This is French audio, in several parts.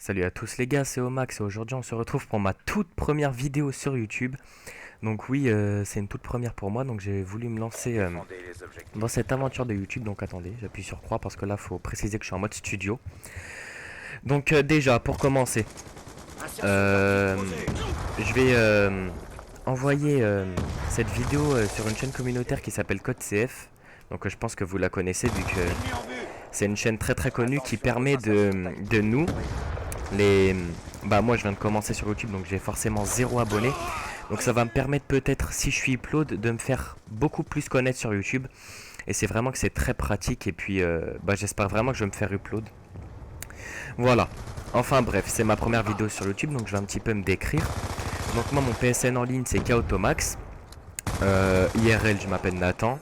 Salut à tous les gars, c'est Omax et aujourd'hui on se retrouve pour ma toute première vidéo sur YouTube. Donc oui, c'est une toute première pour moi, donc j'ai voulu me lancer dans cette aventure de YouTube. Donc attendez, j'appuie sur croix parce que là faut préciser que je suis en mode studio. Donc déjà, pour commencer, euh, je vais envoyer cette vidéo sur une chaîne communautaire qui s'appelle Code CF. Donc je pense que vous la connaissez vu que c'est une chaîne très connue qui permet de nous les bah moi je viens de commencer sur YouTube, donc j'ai forcément zéro abonné, donc ça va me permettre peut-être, si je suis upload, de me faire beaucoup plus connaître sur YouTube. Et c'est vraiment que c'est très pratique. Et puis bah j'espère vraiment que je vais me faire upload. Voilà, enfin bref, c'est ma première vidéo sur YouTube, donc je vais un petit peu me décrire. Donc moi mon PSN en ligne c'est Kaotomax. IRL je m'appelle Nathan.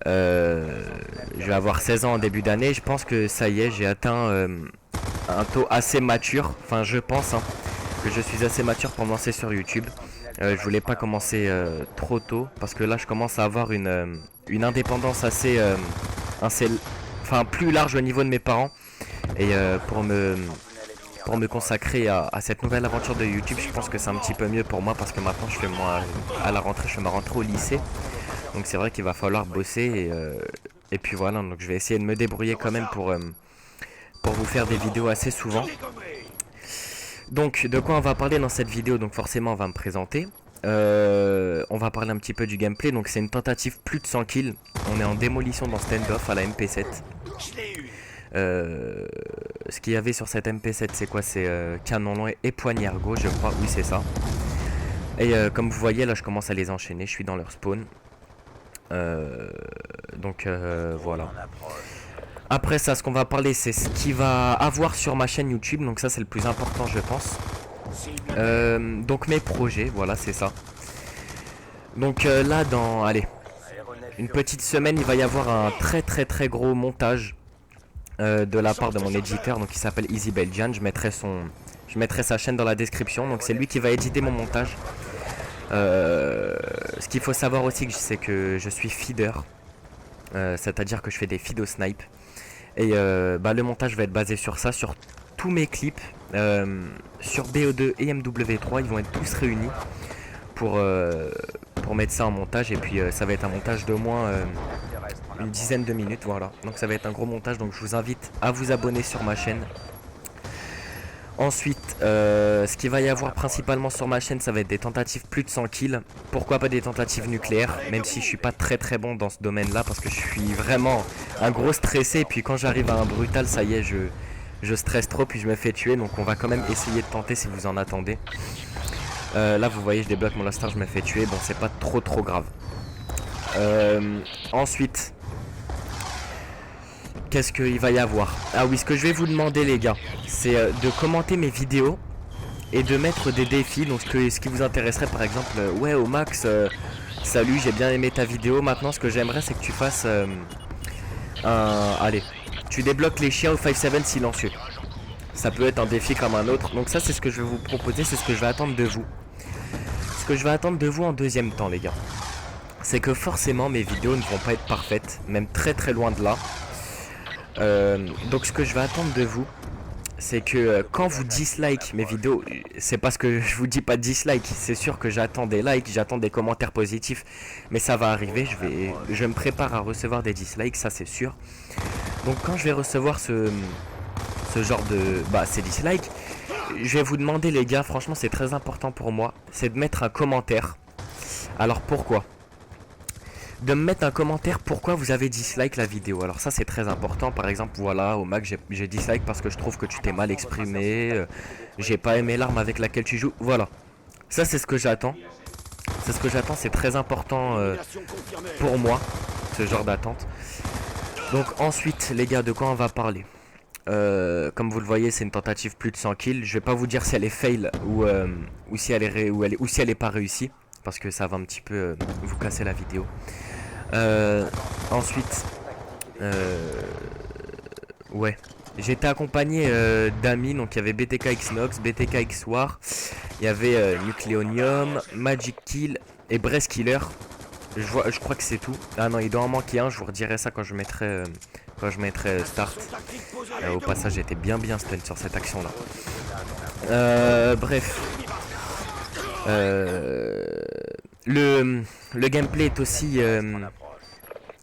Je vais avoir 16 ans en début d'année. Je pense que ça y est, j'ai atteint un taux assez mature. Enfin, je pense que je suis assez mature pour me lancer sur YouTube. Je voulais pas commencer trop tôt parce que là, je commence à avoir une indépendance assez, enfin, plus large au niveau de mes parents. Et pour me consacrer à cette nouvelle aventure de YouTube, je pense que c'est un petit peu mieux pour moi parce que maintenant, à la rentrée, je fais ma rentrée au lycée. Donc c'est vrai qu'il va falloir bosser et puis voilà, donc je vais essayer de me débrouiller quand même pour vous faire des vidéos assez souvent. Donc de quoi on va parler dans cette vidéo? Donc forcément on va me présenter. On va parler un petit peu du gameplay. Donc c'est une tentative plus de 100 kills. On est en démolition dans Standoff à la MP7. Ce qu'il y avait sur cette MP7 c'est quoi? C'est canon long et poignard gauche je crois. Oui c'est ça. Et comme vous voyez là je commence à les enchaîner. Je suis dans leur spawn. Voilà. Après ça, ce qu'on va parler, c'est ce qu'il va avoir sur ma chaîne YouTube. Donc ça, c'est le plus important, je pense. Donc mes projets, voilà, c'est ça. Donc là, allez, une petite semaine, il va y avoir un très gros montage de la part de mon éditeur, donc il s'appelle Easy Belgian. Je mettrai sa chaîne dans la description. Donc c'est lui qui va éditer mon montage. Ce qu'il faut savoir aussi, c'est que je suis feeder. C'est-à-dire que je fais des feeds au snipe. Et le montage va être basé sur ça, sur tous mes clips, sur BO2 et MW3, ils vont être tous réunis pour mettre ça en montage. Et puis ça va être un montage d'au moins une dizaine de minutes, voilà. Donc ça va être un gros montage, donc je vous invite à vous abonner sur ma chaîne. Ensuite, ce qu'il va y avoir principalement sur ma chaîne, ça va être des tentatives plus de 100 kills. Pourquoi pas des tentatives nucléaires, même si je suis pas très bon dans ce domaine-là, parce que je suis vraiment un gros stressé. Et puis quand j'arrive à un brutal, ça y est, je stresse trop, puis je me fais tuer. Donc on va quand même essayer de tenter si vous en attendez. Là, vous voyez, je débloque mon Last Star, je me fais tuer. Bon, c'est pas trop grave. Ensuite... Qu'est-ce qu'il va y avoir? Ah oui, ce que je vais vous demander les gars, c'est de commenter mes vidéos et de mettre des défis. Donc ce qui vous intéresserait par exemple, ouais au max, salut, j'ai bien aimé ta vidéo. Maintenant ce que j'aimerais c'est que tu fasses allez, tu débloques les chiens au 5-7 silencieux. Ça peut être un défi comme un autre. Donc ça c'est ce que je vais vous proposer, c'est ce que je vais attendre de vous. Ce que je vais attendre de vous en deuxième temps les gars, c'est que forcément mes vidéos ne vont pas être parfaites, même très loin de là. Donc ce que je vais attendre de vous, c'est que quand vous dislike mes vidéos, c'est parce que je vous dis pas dislike, c'est sûr que j'attends des likes, j'attends des commentaires positifs, mais ça va arriver, je me prépare à recevoir des dislikes, ça c'est sûr. Donc quand je vais recevoir ce genre de ces dislikes, je vais vous demander les gars, franchement c'est très important pour moi, c'est de mettre un commentaire. Alors pourquoi? De me mettre un commentaire pourquoi vous avez dislike la vidéo. Alors ça c'est très important. Par exemple voilà, au Mac j'ai dislike parce que je trouve que tu t'es mal exprimé, j'ai pas aimé l'arme avec laquelle tu joues. Voilà, ça c'est ce que j'attends. C'est ce que j'attends, c'est très important pour moi, ce genre d'attente. Donc ensuite les gars, de quoi on va parler? Comme vous le voyez, c'est une tentative plus de 100 kills. Je vais pas vous dire si elle est fail ou si elle est pas réussie, parce que ça va un petit peu vous casser la vidéo. Ensuite, ouais, j'étais accompagné d'amis, donc il y avait BTK Xnox, BTK Xwar, il y avait Nucleonium, Magic Kill et Breast Killer. Je crois que c'est tout. Ah non, il doit en manquer un, je vous redirai ça quand je mettrai quand je mettrai start. Au passage, j'étais bien stun sur cette action là. Bref. Le gameplay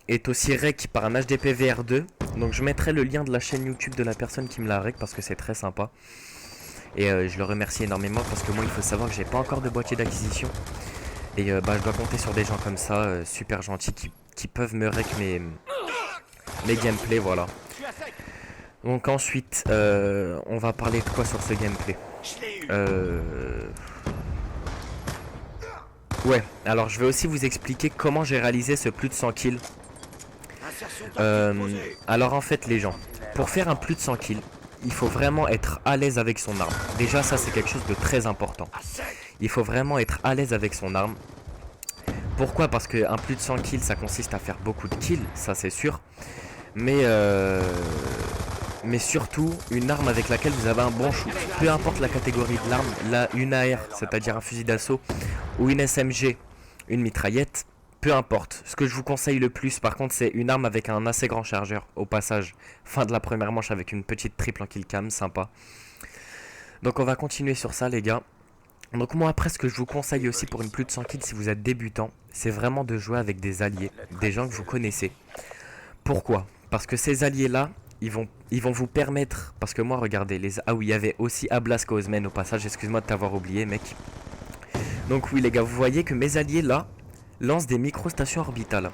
est aussi rec par un HDP VR2. Donc je mettrai le lien de la chaîne YouTube de la personne qui me l'a rec parce que c'est très sympa. Et je le remercie énormément parce que moi il faut savoir que j'ai pas encore de boîtier d'acquisition. Et je dois compter sur des gens comme ça, super gentils, qui peuvent me rec mes gameplays, voilà. Donc ensuite, on va parler de quoi sur ce gameplay? Ouais, alors je vais aussi vous expliquer comment j'ai réalisé ce plus de 100 kills. Alors en fait les gens, pour faire un plus de 100 kills, il faut vraiment être à l'aise avec son arme. Déjà ça c'est quelque chose de très important. Il faut vraiment être à l'aise avec son arme. Pourquoi? Parce qu'un plus de 100 kills ça consiste à faire beaucoup de kills, ça c'est sûr. Mais surtout une arme avec laquelle vous avez un bon shoot. Peu importe la catégorie de l'arme, là une AR, c'est-à-dire un fusil d'assaut, ou une SMG, une mitraillette, peu importe. Ce que je vous conseille le plus par contre c'est une arme avec un assez grand chargeur. Au passage, fin de la première manche avec une petite triple en kill cam, sympa. Donc on va continuer sur ça les gars. Donc moi après ce que je vous conseille aussi pour une plus de 100 kills si vous êtes débutant, c'est vraiment de jouer avec des alliés, des gens que vous connaissez. Pourquoi? Parce que ces alliés là, ils vont vous permettre, parce que moi regardez, ah oui il y avait aussi Ablas Cosmen au passage, excuse-moi de t'avoir oublié mec. Donc oui les gars, vous voyez que mes alliés là lancent des microstations orbitales.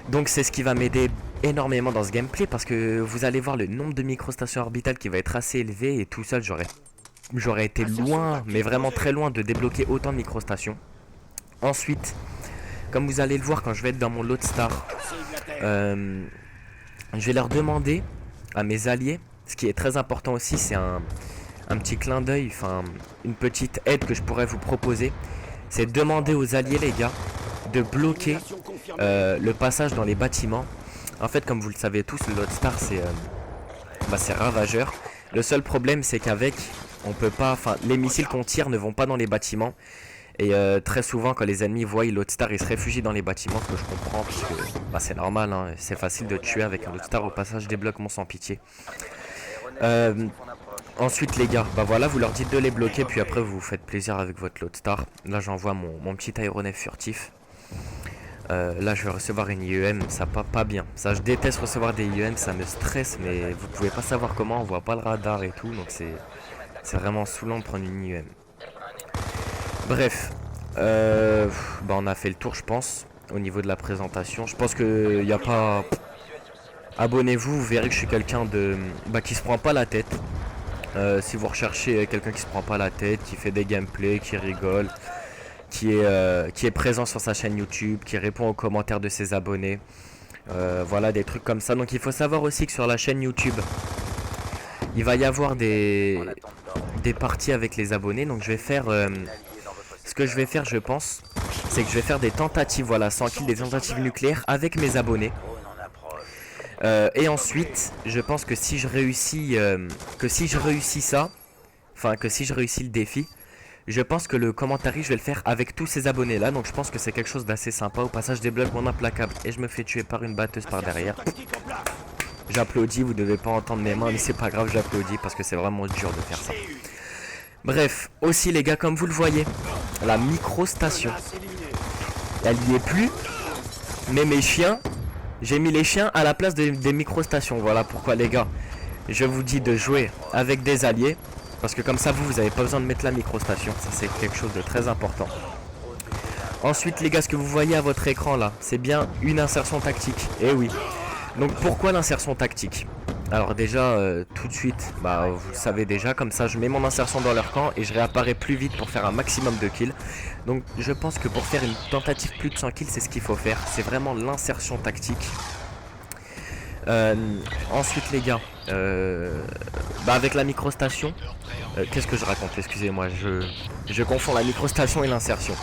Donc c'est ce qui va m'aider énormément dans ce gameplay parce que vous allez voir le nombre de microstations orbitales qui va être assez élevé et tout seul j'aurais été loin, mais vraiment très loin de débloquer autant de microstations. Ensuite, comme vous allez le voir quand je vais être dans mon lot star, je vais leur demander à mes alliés, ce qui est très important aussi, c'est un petit clin d'œil, enfin une petite aide que je pourrais vous proposer, c'est de demander aux alliés les gars de bloquer le passage dans les bâtiments. En fait comme vous le savez tous, le Loadstar c'est ravageur. Le seul problème c'est qu'avec on peut pas, enfin les missiles qu'on tire ne vont pas dans les bâtiments. Et très souvent quand les ennemis voient Loadstar ils se réfugient dans les bâtiments, ce que je comprends parce que c'est normal hein, c'est facile de tuer avec un Loadstar. Au passage débloquement sans pitié. Ensuite les gars, voilà vous leur dites de les bloquer puis après vous vous faites plaisir avec votre Loadstar. Là j'envoie mon petit aéronef furtif. Là je vais recevoir une IEM, ça pas bien. Ça je déteste recevoir des IEM, ça me stresse mais vous pouvez pas savoir comment, on voit pas le radar et tout. Donc c'est vraiment saoulant de prendre une IEM. Bref, on a fait le tour je pense au niveau de la présentation. Je pense que y a pas... Abonnez-vous, vous verrez que je suis quelqu'un de qui se prend pas la tête. Si vous recherchez quelqu'un qui se prend pas la tête, qui fait des gameplays, qui rigole, qui est présent sur sa chaîne YouTube, qui répond aux commentaires de ses abonnés, voilà des trucs comme ça. Donc il faut savoir aussi que sur la chaîne YouTube il va y avoir des parties avec les abonnés. Donc je vais faire ce que je vais faire je pense, c'est que je vais faire des tentatives, voilà 100 kills, des tentatives nucléaires avec mes abonnés. Et ensuite je pense que si je réussis ça, enfin que si je réussis le défi, je pense que le commentaire je vais le faire avec tous ces abonnés là. Donc je pense que c'est quelque chose d'assez sympa. Au passage je débloque mon implacable et je me fais tuer par une batteuse par derrière. J'applaudis, vous devez pas entendre mes mains mais c'est pas grave, j'applaudis parce que c'est vraiment dur de faire ça. Bref, aussi les gars comme vous le voyez, la microstation, elle n'y est plus. Mais mes chiens, j'ai mis les chiens à la place des microstations. Voilà pourquoi les gars, je vous dis de jouer avec des alliés. Parce que comme ça vous avez pas besoin de mettre la microstation. Ça c'est quelque chose de très important. Ensuite les gars, ce que vous voyez à votre écran là, c'est bien une insertion tactique. Et oui. Donc pourquoi l'insertion tactique? Alors déjà tout de suite, vous le savez déjà, comme ça je mets mon insertion dans leur camp et je réapparais plus vite pour faire un maximum de kills. Donc je pense que pour faire une tentative plus de 100 kills c'est ce qu'il faut faire, c'est vraiment l'insertion tactique. Ensuite les gars, avec la microstation, qu'est-ce que je raconte? Excusez-moi, je confonds la microstation et l'insertion.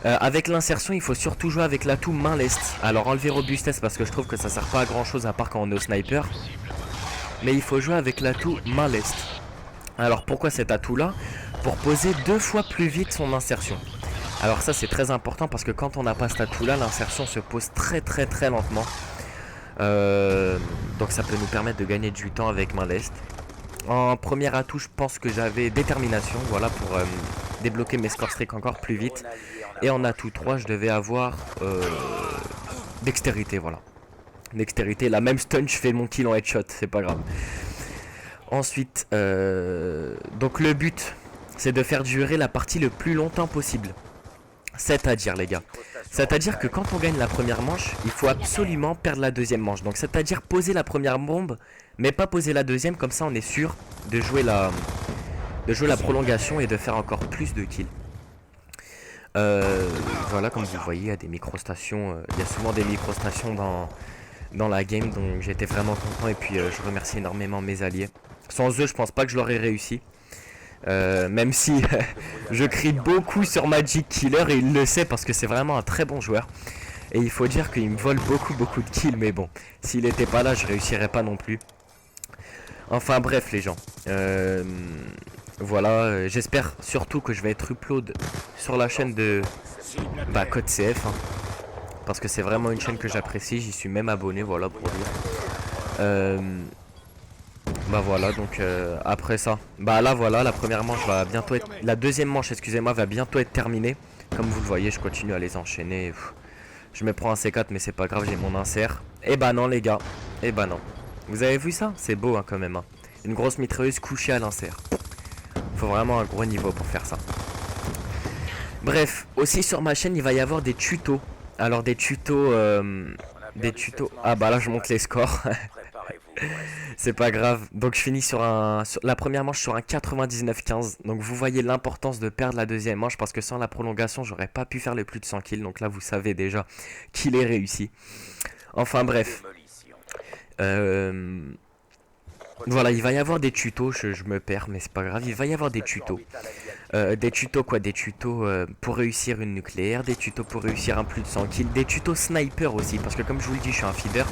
Avec l'insertion il faut surtout jouer avec l'atout main leste. Alors enlever robustesse parce que je trouve que ça sert pas à grand chose à part quand on est au sniper. Mais il faut jouer avec l'atout main leste. Alors pourquoi cet atout là? Pour poser 2 fois plus vite son insertion. Alors ça c'est très important parce que quand on n'a pas cet atout là, l'insertion se pose très lentement. Donc ça peut nous permettre de gagner du temps avec main leste. En premier atout, je pense que j'avais détermination, voilà, pour débloquer mes score streak encore plus vite. Et en atout 3, je devais avoir dextérité, voilà. Dextérité, la même stun, je fais mon kill en headshot, c'est pas grave. Ensuite, donc le but, c'est de faire durer la partie le plus longtemps possible. C'est-à-dire, les gars, c'est-à-dire que quand on gagne la première manche, il faut absolument perdre la deuxième manche. Donc c'est-à-dire poser la première bombe, mais pas poser la deuxième, comme ça on est sûr de jouer la prolongation et de faire encore plus de kills. Voilà, comme vous voyez, il y a des micro-stations, il y a souvent des micro-stations dans la game, donc j'étais vraiment content et puis je remercie énormément mes alliés. Sans eux, je pense pas que je l'aurais réussi. Même si je crie beaucoup sur Magic Killer et il le sait parce que c'est vraiment un très bon joueur. Et il faut dire qu'il me vole beaucoup de kills, mais bon, s'il était pas là, je réussirais pas non plus. Enfin bref les gens, voilà, j'espère surtout que je vais être upload sur la chaîne de Code CF, hein, parce que c'est vraiment une chaîne que j'apprécie, j'y suis même abonné, voilà pour dire. Bah voilà, donc après ça, bah là voilà, la première manche va bientôt être, la deuxième manche, excusez-moi, va bientôt être terminée. Comme vous le voyez, je continue à les enchaîner. Je me prends un C4 mais c'est pas grave, j'ai mon insert. Et bah non les gars, et bah non. Vous avez vu ça? C'est beau hein, quand même. Hein. Une grosse mitrailleuse couchée à l'insert. Faut vraiment un gros niveau pour faire ça. Bref, aussi sur ma chaîne il va y avoir des tutos. Alors des tutos... Ah bah là je monte les scores. C'est pas grave. Donc je finis sur la première manche sur un 99-15. Donc vous voyez l'importance de perdre la deuxième manche parce que sans la prolongation j'aurais pas pu faire le plus de 100 kills. Donc là vous savez déjà qu'il est réussi. Enfin bref. Voilà, il va y avoir des tutos, je me perds mais c'est pas grave, il va y avoir des tutos. Des tutos quoi? Des tutos pour réussir une nucléaire, des tutos pour réussir un plus de 100 kills, des tutos sniper aussi parce que comme je vous le dis je suis un feeder.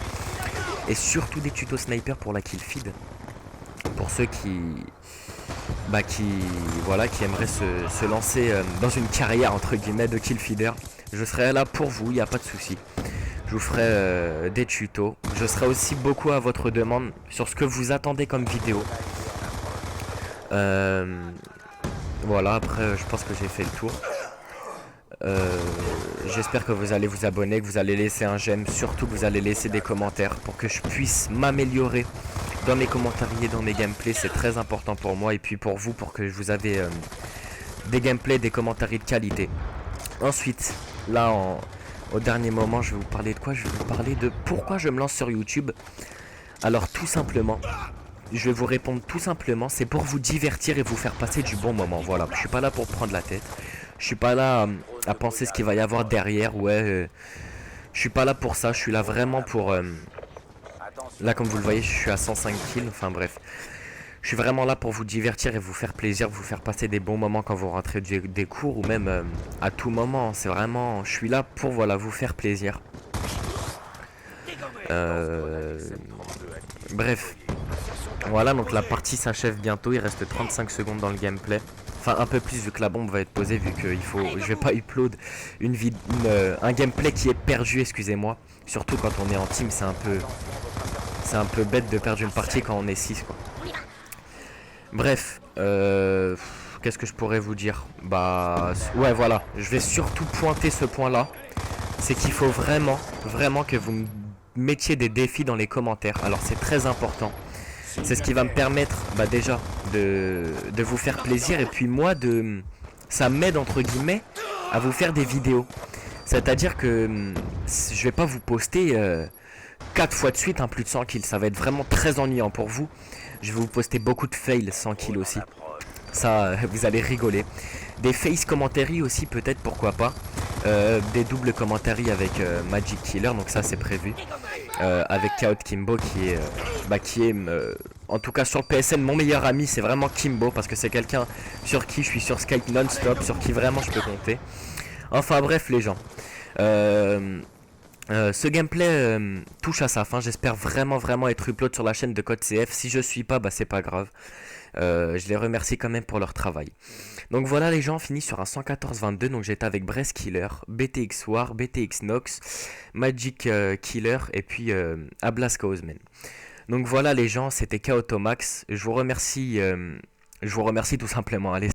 Et surtout des tutos sniper pour la kill feed. Pour ceux qui aimeraient se lancer dans une carrière entre guillemets de kill feeder. Je serai là pour vous, il n'y a pas de souci. Je vous ferai des tutos. Je serai aussi beaucoup à votre demande sur ce que vous attendez comme vidéo. Voilà, après je pense que j'ai fait le tour. J'espère que vous allez vous abonner, que vous allez laisser un j'aime, surtout que vous allez laisser des commentaires pour que je puisse m'améliorer dans mes commentaires et dans mes gameplays, c'est très important pour moi et puis pour vous, pour que vous avez des gameplays, des commentaires de qualité. Ensuite, là au dernier moment, je vais vous parler de quoi? Je vais vous parler de pourquoi je me lance sur YouTube. Alors tout simplement, je vais vous répondre tout simplement, c'est pour vous divertir et vous faire passer du bon moment. Voilà, je suis pas là pour prendre la tête. Je suis pas là à penser ce qu'il va y avoir derrière, ouais. Je suis pas là pour ça, je suis là vraiment pour... là comme vous le voyez, je suis à 105 kills, enfin bref. Je suis vraiment là pour vous divertir et vous faire plaisir, vous faire passer des bons moments quand vous rentrez des cours ou même à tout moment. C'est vraiment... Je suis là pour voilà, vous faire plaisir. Bref. Voilà, donc la partie s'achève bientôt, il reste 35 secondes dans le gameplay. Enfin un peu plus vu que la bombe va être posée, vu que je vais pas upload un gameplay qui est perdu, excusez-moi. Surtout quand on est en team, c'est un peu bête de perdre une partie quand on est 6 quoi. Bref, qu'est-ce que je pourrais vous dire? Bah ouais voilà, je vais surtout pointer ce point là. C'est qu'il faut vraiment que vous mettiez des défis dans les commentaires. Alors c'est très important. C'est ce qui va me permettre déjà de vous faire plaisir et puis moi ça m'aide entre guillemets à vous faire des vidéos. C'est-à-dire que je vais pas vous poster 4 fois de suite un plus de 100 kills. Ça va être vraiment très ennuyant pour vous. Je vais vous poster beaucoup de fails 100 kills aussi. Ça vous allez rigoler. Des face commentary aussi peut-être, pourquoi pas. Des doubles commentary avec Magic Killer, donc ça c'est prévu. Avec Chaos Kimbo qui est en tout cas sur le PSN mon meilleur ami, c'est vraiment Kimbo parce que c'est quelqu'un sur qui je suis sur Skype non-stop, sur qui vraiment je peux compter. Enfin bref les gens, Ce gameplay touche à sa fin. J'espère vraiment être upload sur la chaîne de Code CF. Si je suis pas, bah c'est pas grave. Je les remercie quand même pour leur travail. Donc voilà les gens, on finit sur un 114-22. Donc j'étais avec Breast Killer, BTX War, BTX Nox, Magic Killer et puis Ablaska Osman. Donc voilà les gens, c'était Kaotomax. Je vous remercie tout simplement. Allez.